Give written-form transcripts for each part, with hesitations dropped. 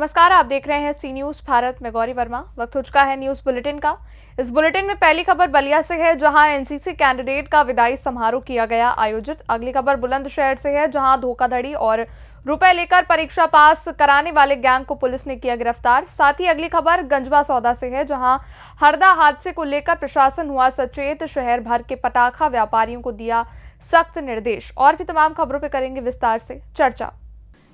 नमस्कार, आप देख रहे हैं सी न्यूज भारत में गौरी वर्मा। वक्त हो चुका है न्यूज बुलेटिन का। इस बुलेटिन में पहली खबर बलिया से है, जहां एनसीसी कैंडिडेट का विदाई समारोह किया गया आयोजित। अगली खबर बुलंदशहर से है, जहां धोखाधड़ी और रुपए लेकर परीक्षा पास कराने वाले गैंग को पुलिस ने किया गिरफ्तार। साथ ही अगली खबर गंजवा सौदा से है, जहां हरदा हादसे को लेकर प्रशासन हुआ सचेत। शहर भर के पटाखा व्यापारियों को दिया सख्त निर्देश। और भी तमाम खबरों पर करेंगे विस्तार से चर्चा।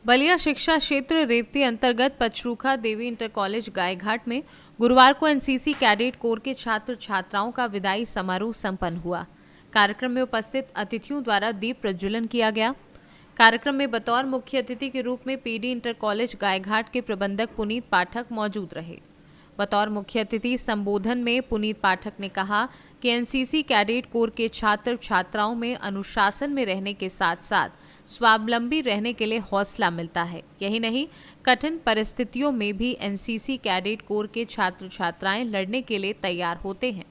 बलिया शिक्षा क्षेत्र रेवती अंतर्गत पचरूखा देवी इंटर कॉलेज गायघाट में गुरुवार को एनसीसी कैडेट कोर के छात्र छात्राओं का विदाई समारोह संपन्न हुआ। कार्यक्रम में उपस्थित अतिथियों द्वारा दीप प्रज्वलन किया गया। कार्यक्रम में बतौर मुख्य अतिथि के रूप में पीडी इंटर कॉलेज गायघाट के प्रबंधक पुनीत पाठक मौजूद रहे। बतौर मुख्य अतिथि संबोधन में पुनीत पाठक ने कहा कि एनसीसी कैडेट कोर के छात्र छात्राओं में अनुशासन में रहने के साथ साथ स्वावलंबी रहने के लिए हौसला मिलता है। यही नहीं, कठिन परिस्थितियों में भी एनसीसी कैडेट कोर के छात्र छात्राएं लड़ने के लिए तैयार होते हैं।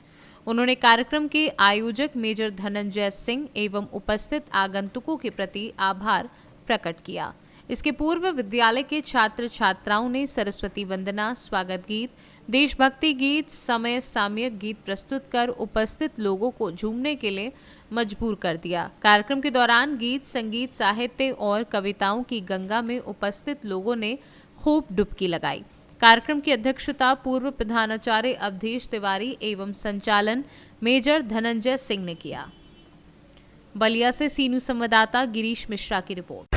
उन्होंने कार्यक्रम के आयोजक मेजर धनंजय सिंह एवं उपस्थित आगंतुकों के प्रति आभार प्रकट किया। इसके पूर्व विद्यालय के छात्र छात्राओं ने सरस्वती वंदना, स्वागत गीत, देशभक्ति गीत, समय सामयिक गीत प्रस्तुत कर उपस्थित लोगों को झूमने के लिए मजबूर कर दिया। कार्यक्रम के दौरान गीत, संगीत, साहित्य और कविताओं की गंगा में उपस्थित लोगों ने खूब डुबकी लगाई। कार्यक्रम की अध्यक्षता पूर्व प्रधानाचार्य अवधेश तिवारी एवं संचालन मेजर धनंजय सिंह ने किया। बलिया से सी न्यूज संवाददाता गिरीश मिश्रा की रिपोर्ट।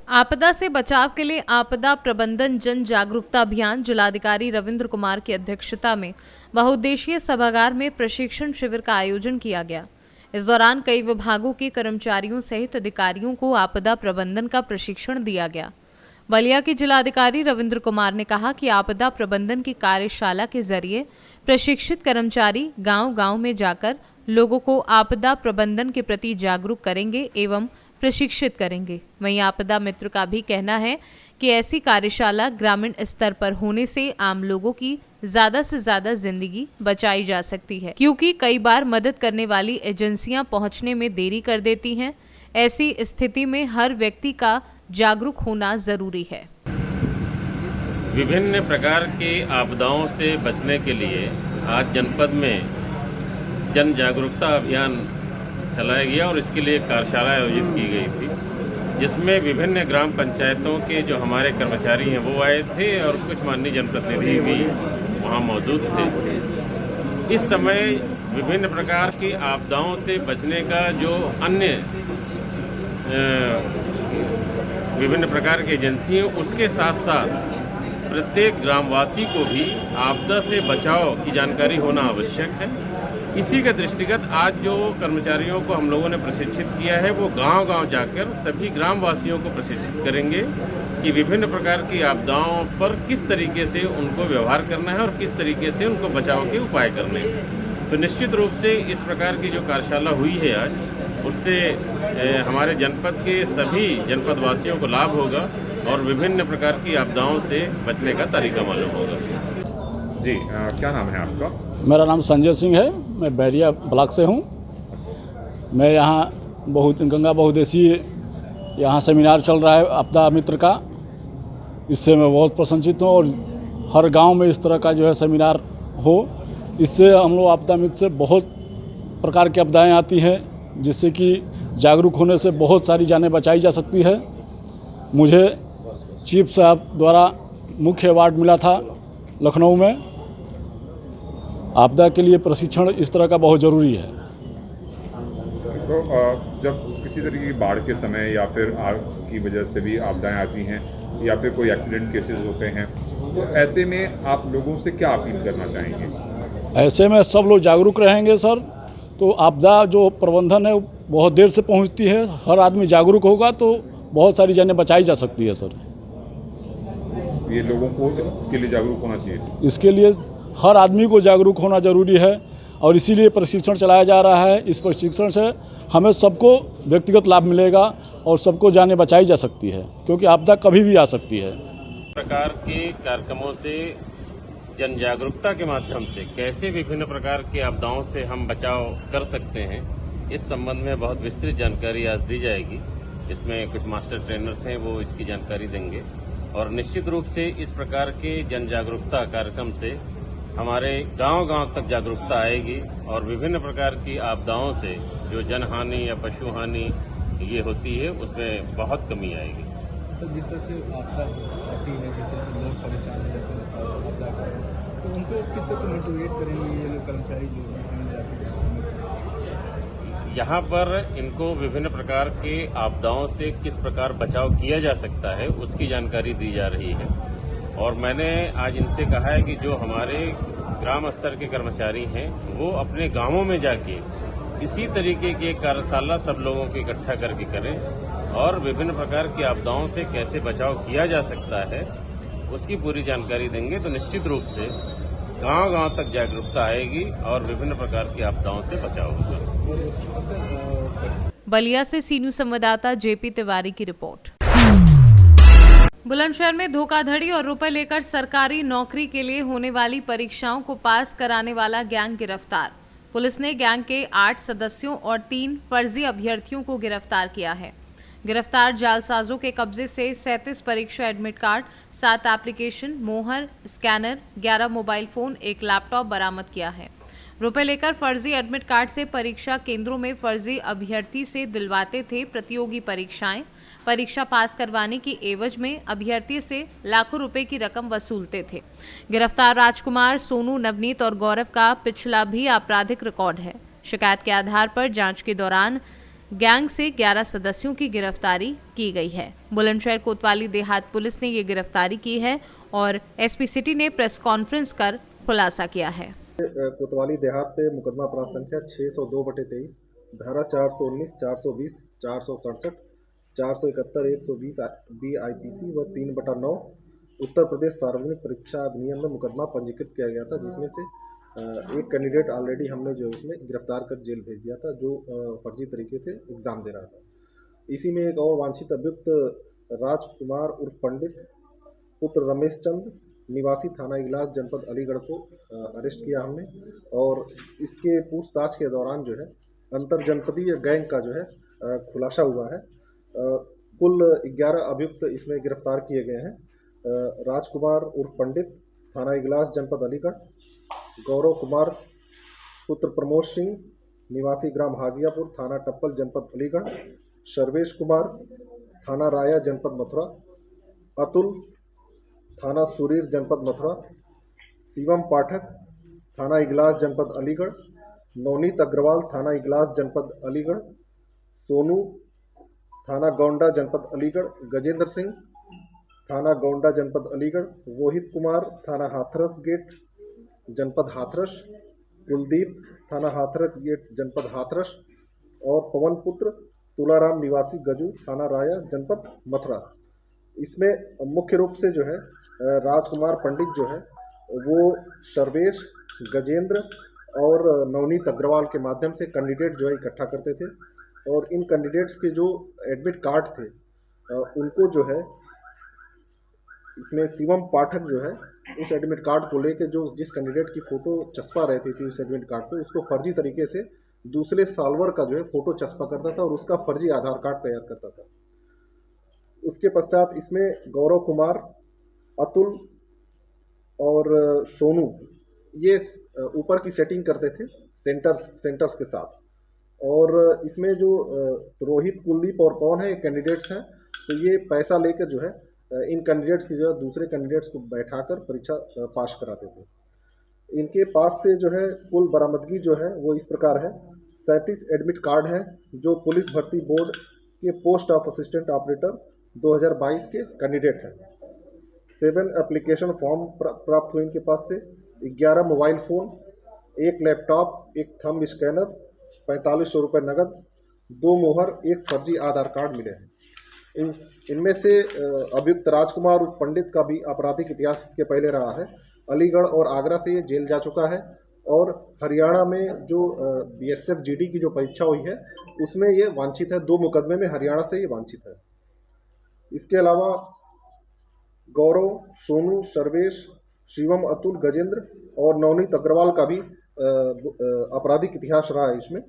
आपदा से बचाव के लिए आपदा प्रबंधन जन जागरूकता अभियान जिलाधिकारी रविंद्र कुमार की अध्यक्षता में बहुउद्देशीय सभागार में प्रशिक्षण शिविर का आयोजन किया गया। इस दौरान कई विभागों के कर्मचारियों सहित अधिकारियों को आपदा प्रबंधन का प्रशिक्षण दिया गया। बलिया के जिलाधिकारी रविंद्र कुमार ने कहा कि आपदा प्रबंधन की कार्यशाला के जरिए प्रशिक्षित कर्मचारी गांव-गांव में जाकर लोगों को आपदा प्रबंधन के प्रति जागरूक करेंगे एवं प्रशिक्षित करेंगे। वहीं आपदा मित्र का भी कहना है कि ऐसी कार्यशाला ग्रामीण स्तर पर होने से आम लोगों की ज्यादा से ज्यादा जिंदगी बचाई जा सकती है, क्योंकि कई बार मदद करने वाली एजेंसियां पहुंचने में देरी कर देती हैं। ऐसी स्थिति में हर व्यक्ति का जागरूक होना जरूरी है। विभिन्न प्रकार की आपदाओं से बचने के लिए आज जनपद में जन जागरूकता अभियान चलाया गया और इसके लिए कार्यशाला आयोजित की गई थी, जिसमें विभिन्न ग्राम पंचायतों के जो हमारे कर्मचारी हैं वो आए थे और कुछ माननीय जनप्रतिनिधि भी वहाँ मौजूद थे। इस समय विभिन्न प्रकार की आपदाओं से बचने का जो अन्य विभिन्न प्रकार की एजेंसी हैं, उसके साथ साथ प्रत्येक ग्रामवासी को भी आपदा से बचाव की जानकारी होना आवश्यक है। इसी के दृष्टिगत आज जो कर्मचारियों को हम लोगों ने प्रशिक्षित किया है, वो गांव-गांव जाकर सभी ग्रामवासियों को प्रशिक्षित करेंगे कि विभिन्न प्रकार की आपदाओं पर किस तरीके से उनको व्यवहार करना है और किस तरीके से उनको बचाव के उपाय करने हैं। तो निश्चित रूप से इस प्रकार की जो कार्यशाला हुई है आज, उससे हमारे जनपद के सभी जनपदवासियों को लाभ होगा और विभिन्न प्रकार की आपदाओं से बचने का तरीका मालूम होगा। जी, क्या नाम है आपका? मेरा नाम संजय सिंह है, मैं बैरिया ब्लॉक से हूँ। मैं यहाँ गंगा बहुउद्देशीय यहाँ सेमिनार चल रहा है आपदा मित्र का, इससे मैं बहुत प्रसन्नचित हूँ और हर गांव में इस तरह का जो है सेमिनार हो। इससे हम लोग आपदा मित्र से बहुत प्रकार की आपदाएं आती हैं, जिससे कि जागरूक होने से बहुत सारी जानें बचाई जा सकती है। मुझे चीफ साहब द्वारा मुख्य अवार्ड मिला था लखनऊ में। आपदा के लिए प्रशिक्षण इस तरह का बहुत ज़रूरी है। तो जब किसी तरह की बाढ़ के समय या फिर आग की वजह से भी आपदाएं आती हैं या फिर कोई एक्सीडेंट केसेस होते हैं, तो ऐसे में आप लोगों से क्या अपील करना चाहेंगे? ऐसे में सब लोग जागरूक रहेंगे सर, तो आपदा जो प्रबंधन है बहुत देर से पहुंचती है। हर आदमी जागरूक होगा तो बहुत सारी जानें बचाई जा सकती है सर। ये लोगों को इसके लिए जागरूक होना चाहिए। इसके लिए हर आदमी को जागरूक होना ज़रूरी है और इसीलिए प्रशिक्षण चलाया जा रहा है। इस प्रशिक्षण से हमें सबको व्यक्तिगत लाभ मिलेगा और सबको जानें बचाई जा सकती है, क्योंकि आपदा कभी भी आ सकती है। प्रकार के कार्यक्रमों से जन जागरूकता के माध्यम से कैसे विभिन्न प्रकार की आपदाओं से हम बचाव कर सकते हैं, इस संबंध में बहुत विस्तृत जानकारी आज दी जाएगी। इसमें कुछ मास्टर ट्रेनर्स हैं, वो इसकी जानकारी देंगे और निश्चित रूप से इस प्रकार के जन जागरूकता कार्यक्रम से हमारे गांव-गांव तक जागरूकता आएगी और विभिन्न प्रकार की आपदाओं से जो जनहानि या पशु हानि ये होती है उसमें बहुत कमी आएगी। तो जिस तरह से आपदा आती है, जिस तरह से लोग परेशान हो जाते हैं आपदा का, तो उनको किस तरह से मोटिवेट करेंगे ये लोग कर्मचारी जो हैं जाते हैं? यहाँ पर इनको विभिन्न प्रकार के आपदाओं से किस प्रकार बचाव किया जा सकता है उसकी जानकारी दी जा रही है और मैंने आज इनसे कहा है कि जो हमारे ग्राम स्तर के कर्मचारी हैं वो अपने गांवों में जाके इसी तरीके की एक कार्यशाला सब लोगों को इकट्ठा करके करें और विभिन्न प्रकार की आपदाओं से कैसे बचाव किया जा सकता है उसकी पूरी जानकारी देंगे तो निश्चित रूप से गांव-गांव तक जागरूकता आएगी और विभिन्न प्रकार की आपदाओं से बचाव होगा। बलिया से सी न्यूज संवाददाता जेपी तिवारी की रिपोर्ट। बुलंदशहर में धोखाधड़ी और रुपए लेकर सरकारी नौकरी के लिए होने वाली परीक्षाओं को पास कराने वाला गैंग गिरफ्तार। पुलिस ने गैंग के 8 सदस्यों और 3 फर्जी अभ्यर्थियों को गिरफ्तार किया है। गिरफ्तार जालसाजों के कब्जे से 37 परीक्षा एडमिट कार्ड, 7 एप्लीकेशन, मोहर, स्कैनर, 11 मोबाइल फोन, 1 लैपटॉप बरामद किया है। रुपए लेकर फर्जी एडमिट कार्ड से परीक्षा केंद्रों में फर्जी अभ्यर्थी से दिलवाते थे प्रतियोगी परीक्षाएं। परीक्षा पास करवाने की एवज में अभ्यर्थी से लाखों रुपए की रकम वसूलते थे। गिरफ्तार राजकुमार, सोनू, नवनीत और गौरव का पिछला भी आपराधिक रिकॉर्ड है। शिकायत के आधार पर जांच के दौरान गैंग से 11 सदस्यों की गिरफ्तारी की गई है। बुलंदशहर कोतवाली देहात पुलिस ने ये गिरफ्तारी की है और एसपी सिटी ने प्रेस कॉन्फ्रेंस कर खुलासा किया है। कोतवाली देहात पे मुकदमा अपराध संख्या 602/23, धारा 419, 420, 467, 471, 120 बी IPC व 3/9 उत्तर प्रदेश सार्वजनिक परीक्षा अधिनियम में मुकदमा पंजीकृत किया गया था, जिसमें से एक कैंडिडेट ऑलरेडी हमने जो इसमें गिरफ्तार कर जेल भेज दिया था, जो फर्जी तरीके से एग्ज़ाम दे रहा था। इसी में एक और वांछित अभियुक्त राजकुमार उर्फ पंडित पुत्र रमेश चंद निवासी थाना इगलास जनपद अलीगढ़ को अरेस्ट किया हमने और इसके पूछताछ के दौरान जो है अंतर जनपदीय गैंग का जो है खुलासा हुआ है। कुल 11 अभियुक्त इसमें गिरफ्तार किए गए हैं। राजकुमार उर्फ पंडित थाना इगलास जनपद अलीगढ़, गौरव कुमार पुत्र प्रमोद सिंह निवासी ग्राम हाजियापुर थाना टप्पल जनपद अलीगढ़, सर्वेश कुमार थाना राया जनपद मथुरा, अतुल थाना सुरीर जनपद मथुरा, शिवम पाठक थाना इगलास जनपद अलीगढ़, नवनीत अग्रवाल थाना इगलास जनपद अलीगढ़, सोनू थाना गोंडा जनपद अलीगढ़, गजेंद्र सिंह थाना गोंडा जनपद अलीगढ़, रोहित कुमार थाना हाथरस गेट जनपद हाथरस, कुलदीप थाना हाथरस गेट जनपद हाथरस और पवन पुत्र तुलाराम निवासी गजू थाना राया जनपद मथुरा। इसमें मुख्य रूप से जो है राजकुमार पंडित जो है वो सर्वेश, गजेंद्र और नवनीत अग्रवाल के माध्यम से कैंडिडेट जो है इकट्ठा करते थे और इन कैंडिडेट्स के जो एडमिट कार्ड थे उनको जो है इसमें शिवम पाठक जो है उस एडमिट कार्ड को लेकर जो जिस कैंडिडेट की फ़ोटो चस्पा रहती थी उस एडमिट कार्ड पे उसको फर्जी तरीके से दूसरे सॉल्वर का जो है फ़ोटो चस्पा करता था और उसका फर्जी आधार कार्ड तैयार करता था। उसके पश्चात इसमें गौरव कुमार, अतुल और सोनू ये ऊपर की सेटिंग करते थे सेंटर्स के साथ और इसमें जो रोहित, कुलदीप और पवन है कैंडिडेट्स हैं, तो ये पैसा लेकर जो है इन कैंडिडेट्स की जो है दूसरे कैंडिडेट्स को बैठाकर परीक्षा पास कराते थे। इनके पास से जो है कुल बरामदगी जो है वो इस प्रकार है। 37 एडमिट कार्ड है जो पुलिस भर्ती बोर्ड के पोस्ट ऑफ असिस्टेंट ऑपरेटर 2022 के कैंडिडेट हैं। 7 एप्लीकेशन फॉर्म प्राप्त हुए इनके पास से, 11 mobile phone, 1 laptop, 1 thumb scanner, 4500 रुपये नकद, 2 मोहर, 1 फर्जी आधार कार्ड मिले हैं। इनमें से अभियुक्त राजकुमार उर्फ पंडित का भी आपराधिक इतिहास इसके पहले रहा है। अलीगढ़ और आगरा से ये जेल जा चुका है और हरियाणा में जो BSF GD की जो परीक्षा हुई है उसमें ये वांछित है। 2 मुकदमे में हरियाणा से ये वांछित है। इसके अलावा गौरव, सोनू, सर्वेश, शिवम, अतुल, गजेंद्र और नवनीत अग्रवाल का भी आपराधिक इतिहास रहा है। इसमें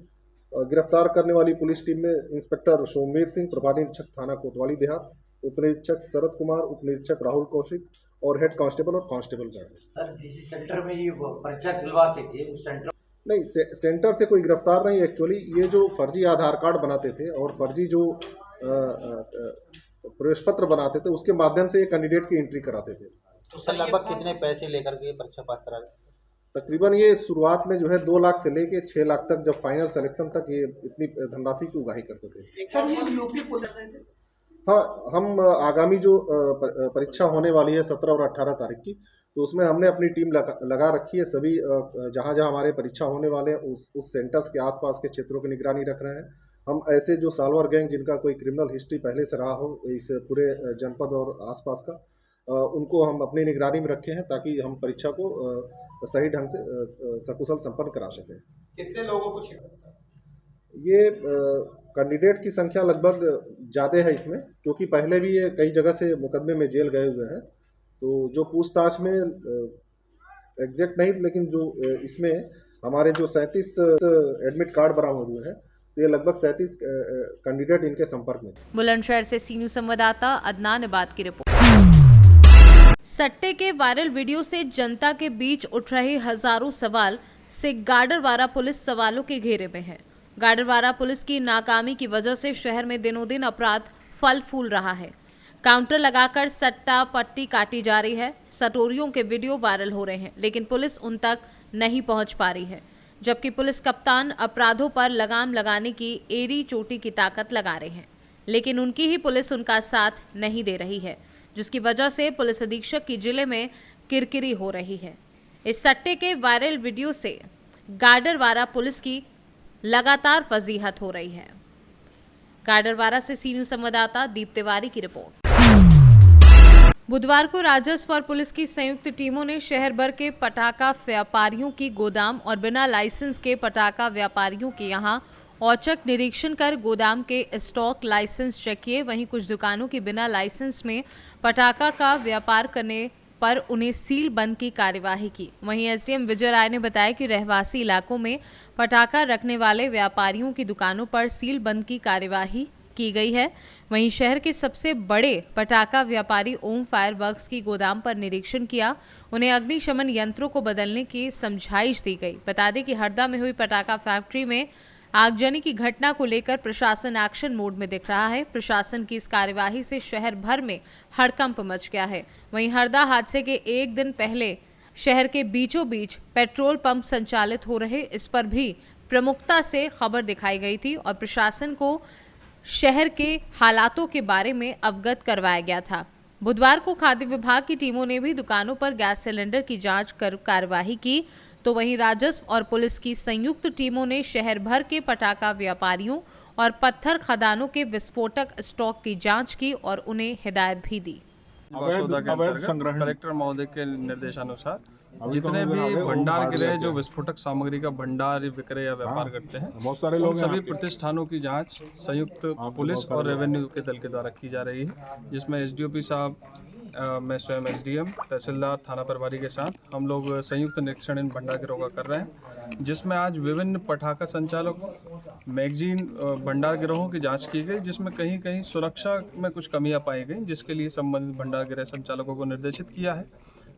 गिरफ्तार करने वाली पुलिस टीम में इंस्पेक्टर सोमवीर सिंह, प्रभारी निरीक्षक थाना कोतवाली देहात, उपनिरीक्षक शरद कुमार, उपनिरीक्षक राहुल कौशिक और हेड कांस्टेबल और कांस्टेबल गार्ड। सर जिस सेंटर में ये पर्चा दिलवाते थे उस सेंटर नहीं, सेंटर से कोई गिरफ्तार नहीं। एक्चुअली ये जो फर्जी आधार कार्ड बनाते थे और फर्जी जो प्रवेश पत्र बनाते थे उसके माध्यम से ये कैंडिडेट की एंट्री कराते थे। तो सर लगभग कितने पैसे लेकर के परीक्षा पास करा रहे थे? तकरीबन ये शुरुआत में जो है 2 लाख से लेके 6 लाख तक, जब फाइनल सिलेक्शन तक ये इतनी धनराशि की उगाही करते थे। सर ये यूपी पुलिस हाँ, हम आगामी जो परीक्षा होने वाली है 17 और 18 तारीख की, तो उसमें हमने अपनी टीम लगा रखी है। सभी जहाँ जहाँ हमारे परीक्षा होने वाले हैं उस सेंटर्स के आसपास के क्षेत्रों की निगरानी रख रहे हैं। हम ऐसे जो सालवर गैंग जिनका कोई क्रिमिनल हिस्ट्री पहले से रहा हो इस पूरे जनपद और आसपास का, उनको हम अपनी निगरानी में रखे हैं ताकि हम परीक्षा को सही ढंग से सकुशल संपन्न करा सकें। कितने लोगों को ये कैंडिडेट की संख्या लगभग ज़्यादा है इसमें, क्योंकि पहले भी ये कई जगह से मुकदमे में जेल गए हुए हैं। तो जो पूछताछ में एग्जैक्ट नहीं, लेकिन जो इसमें हमारे जो 37 एडमिट कार्ड बरामद हुए हैं, तो ये लगभग 37 कैंडिडेट इनके संपर्क में। बुलंदशहर से सी न्यूज संवाददाता अदनान इबाद की रिपोर्ट। सट्टे के वायरल वीडियो से जनता के बीच उठ रहे हजारों सवाल से गाडरवारा पुलिस सवालों के घेरे में है। गाडरवारा पुलिस की नाकामी की वजह से शहर में दिनों दिन अपराध फल फूल रहा है। काउंटर लगाकर सट्टा पट्टी काटी जा रही है। सटोरियों के वीडियो वायरल हो रहे हैं, लेकिन पुलिस उन तक नहीं पहुंच पा रही है। जबकि पुलिस कप्तान अपराधों पर लगाम लगाने की एड़ी चोटी की ताकत लगा रहे हैं, लेकिन उनकी ही पुलिस उनका साथ नहीं दे रही है, जिसकी वजह से पुलिस अधीक्षक की जिले में किरकिरी हो रही है। इस सट्टे के वायरल वीडियो से गाडरवारा पुलिस की लगातार फजीहत हो रही है। गाडरवारा से सी न्यूज संवाददाता दीप तिवारी की रिपोर्ट। बुधवार को राजस्व और पुलिस की संयुक्त टीमों ने शहर भर के पटाखा व्यापारियों की गोदाम और बिना लाइसेंस के पटाखा व्यापारियों के यहां औचक निरीक्षण कर गोदाम के स्टॉक लाइसेंस चेक किए। वहीं कुछ दुकानों की बिना लाइसेंस में पटाखा का व्यापार करने पर उन्हें सील बंद की कार्यवाही की। वहीं एसडीएम विजय राय ने बताया कि रहवासी इलाकों में पटाखा रखने वाले व्यापारियों की दुकानों पर सील बंद की कार्यवाही की गई है। वहीं शहर के सबसे बड़े पटाखा व्यापारी ओम फायर वर्क्स की गोदाम पर निरीक्षण किया। उन्हें अग्निशमन यंत्रों को बदलने की समझाइश दी गई। बता दें कि हरदा में हुई पटाखा फैक्ट्री में आगजनी की घटना को लेकर प्रशासन एक्शन मोड में दिख रहा है। प्रशासन की इस कार्यवाही से शहर भर में हड़कंप मच गया है। वहीं हरदा हादसे के एक दिन पहले शहर के बीचों बीच पेट्रोल पंप संचालित हो रहे, इस पर भी प्रमुखता से खबर दिखाई गई थी और प्रशासन को शहर के हालातों के बारे में अवगत करवाया गया था। बुधवार को खाद्य विभाग की टीमों ने भी दुकानों पर गैस सिलेंडर की जांच कर कार्यवाही की। तो वहीं राजस्व और पुलिस की संयुक्त टीमों ने शहर भर के पटाखा व्यापारियों और पत्थर खदानों के विस्फोटक स्टॉक की जांच की और उन्हें हिदायत भी दी। अवैध संग्रहण कलेक्टर महोदय के निर्देशानुसार जितने भी भंडार गृह जो विस्फोटक सामग्री का भंडार विक्रय या व्यापार करते हैं, बहुत सारे लोग सभी प्रतिष्ठानों की जांच संयुक्त पुलिस और रेवेन्यू के दल के द्वारा की जा रही है, जिसमें एसडीओपी साहब, मैं स्वयं एसडीएम, तहसीलदार, थाना प्रभारी के साथ हम लोग संयुक्त निरीक्षण इन भंडार गिरोह का कर रहे हैं, जिसमें आज विभिन्न पटाखा संचालकों, मैगजीन भंडार गिरोहों की जांच की गई, जिसमें कहीं कहीं सुरक्षा में कुछ कमियां पाई गई, जिसके लिए संबंधित भंडार गृह संचालकों को निर्देशित किया है।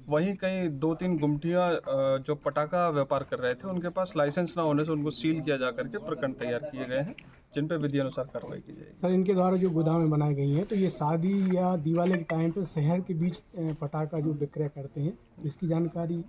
वहीं कहीं 2-3 गुमटियाँ जो पटाखा व्यापार कर रहे थे, उनके पास लाइसेंस ना होने से उनको सील किया जा करके प्रकरण तैयार किए गए हैं, जिन पर विधि अनुसार कार्रवाई की जाएगी। सर, इनके द्वारा जो गोदामें बनाई गई हैं, तो ये शादी या दिवाली के टाइम पे शहर के बीच पटाखा जो विक्रय करते हैं, इसकी जानकारी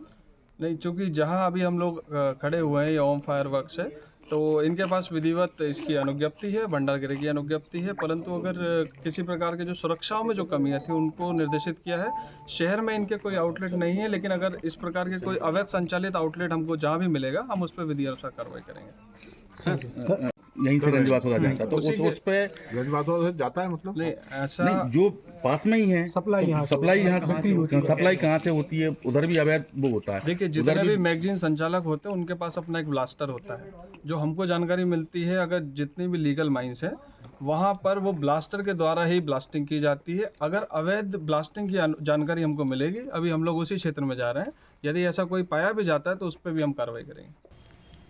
नहीं, चूँकि जहाँ अभी हम लोग खड़े हुए हैं, ये ओम फायर वर्क्स है, तो इनके पास विधिवत इसकी अनुज्ञप्ति है, भंडार गृह की अनुज्ञप्ति है, परंतु अगर किसी प्रकार के जो सुरक्षाओं में जो कमियां थी उनको निर्देशित किया है। शहर में इनके कोई आउटलेट नहीं है, लेकिन अगर इस प्रकार के कोई अवैध संचालित आउटलेट हमको जहां भी मिलेगा, हम उस पर विधि अनुसार कार्रवाई करेंगे। यहीं से गंजवास हो जाता है, तो उस पे गंजवास जाता है, मतलब नहीं ऐसा नहीं, जो पास में ही है सप्लाई यहाँ सप्लाई कहाँ से होती है, उधर भी अवैध वो होता है। देखिए, जितने भी मैगजीन संचालक होते हैं उनके पास अपना एक ब्लास्टर होता है, जो हमको जानकारी मिलती है, अगर जितनी भी लीगल माइंस है वहाँ पर वो ब्लास्टर के द्वारा ही ब्लास्टिंग की जाती है। अगर अवैध ब्लास्टिंग की जानकारी हमको मिलेगी, अभी हम लोग उसी क्षेत्र में जा रहे हैं, यदि ऐसा कोई पाया भी जाता है तो उस पर भी हम कार्रवाई करेंगे।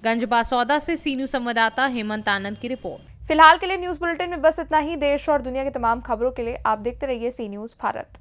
गंजबासौदा से सी न्यूज संवाददाता हेमंत आनंद की रिपोर्ट। फिलहाल के लिए न्यूज़ बुलेटिन में बस इतना ही। देश और दुनिया की तमाम खबरों के लिए आप देखते रहिए सी न्यूज़ भारत।